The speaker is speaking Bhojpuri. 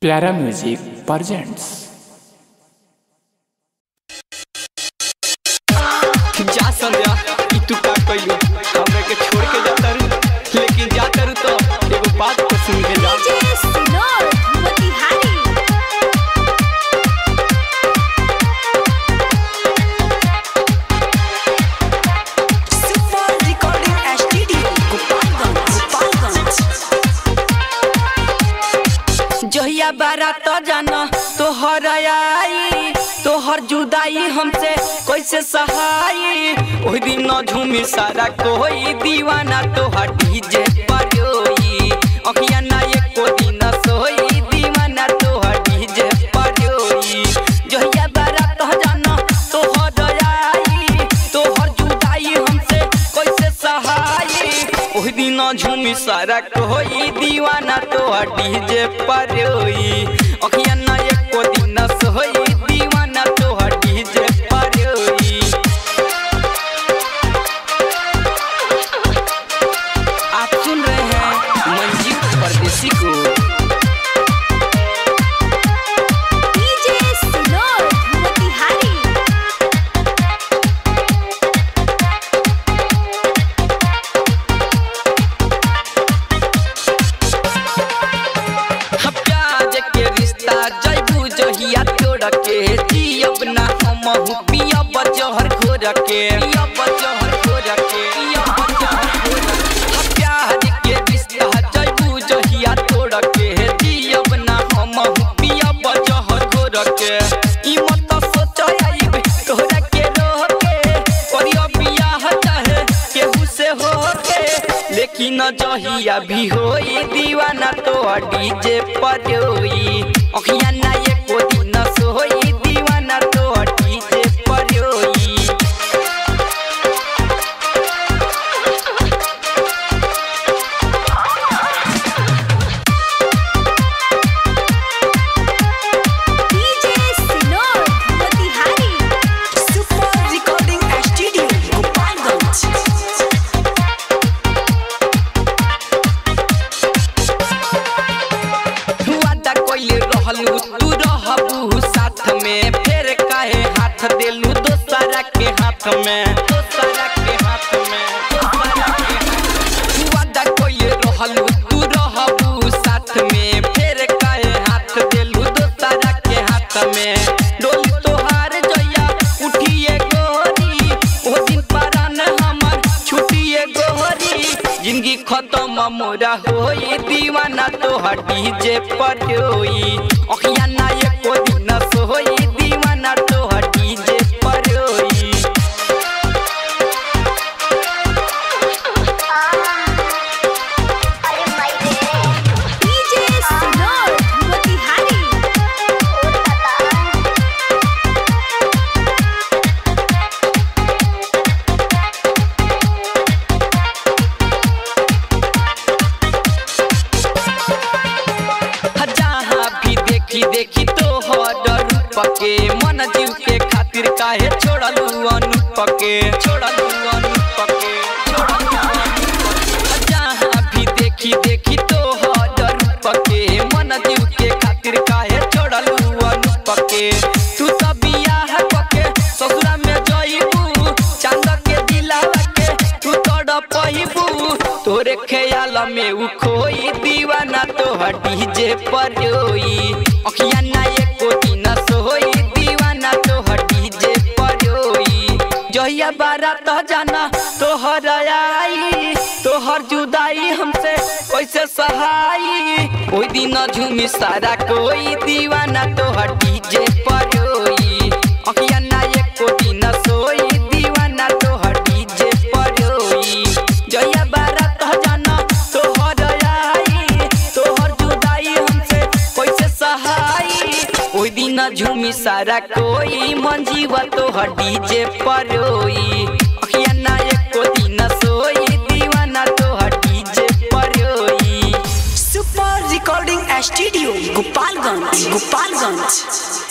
प्यारा म्यूजिक प्रेजेंट्स। जा संध्या ई तू का कइयो हमरा के छोड़ के जाता रू, लेकिन जाता रू तो एगो बात तो सुन के जा। जहिया बारात जाना तोहर आई, तोहर जुदाई हमसे कैसे सहाई। ओही दिन झूमी सारा कोई दीवाना तोहर डीजे पर रोई, अखिया ना एको दिन सोई दीवाना तोहर डीजे पर रोई। जहिया बारात जाना तोहर आई, तोहर जुदाई हमसे कैसे सहाई। ओही दिन झूमी सारा कोई दीवाना तोहर डीजे पर रोई, अखिया ना एको दिन सोई दीवाना तोहर डीजे पर रोई। आप सुन रहे हैं मंजीत परदेसी को। जहिया तोड़ के जियब ना हमहु पियब जहर घोर के, पियब जहर घोर के, पियब जहर घोर के। प्यार के रिश्ता जइबू जहिया तोड़ के जियब ना हमहु पियब जहर घोर के। ई मत सोचइब तोहरा के रोके, करियो बियाह चाहे केहू से होके, लेकिन जहिया भी होई दीवाना तोहर डीजे पर रोई, अखिया ना एको दिन सोई दीवाना तोहर डीजे पर रोई। तू रहबू साथ में, फिर काहे हाथ देलू दोसरा के हाथ में, दोसरा के हाथ में, दोसरा के हाथ। वादा कोई रहलू तू रहबू साथ में, फिर काहे हाथ देलू दोसरा के हाथ में। डोली तोहार जइया उठिए गोरी, ओ दिन परान हमर छुटिए गोरी। जिंदगी खत्म मोरा होई दीवाना तोहर डीजे पर रोई, अखिया ना एको दिन सोई दीवाना तोहर डीजे पर रोई। देखी तोहर रूप के मन जीव के खातिर काहे छोड़लू अनूप के, छोड़लू अनूप के, छोड़लू अनूप के। जहाँ भी देखी तोहर रूप के मन जीव के खातिर काहे छोड़लू अनूप के। तू तो बियाह के ससुरा में जइबू, चांद के दिलावा के तू तड़पइबू, तोरे ख्याल में उ खोई दीवाना तोहर डीजे पर रोई, अखिया ना एको दिन सोई दीवाना तोहर डीजे पर रोई। जहिया बारात जाना तोहर आई, तोहर जुदाई हमसे कैसे सहाई। ओई दिन झूमी सारा कोई दीवाना तोहर डीजे पर रोई, अखिया ना एको दिन सोई दीवाना तोहर डीजे पर रोई। जहिया बारात जाना तोहर आई, तोहर जुदाई हमसे कैसे सहाई। ओई दिन झूमी सारा कोई मंजीवा तोहर डीजे पर रोई, अखिया ना एको दिन सोई दीवाना तोहर डीजे पर रोई। Super recording studio Gopalganj, Gopalganj.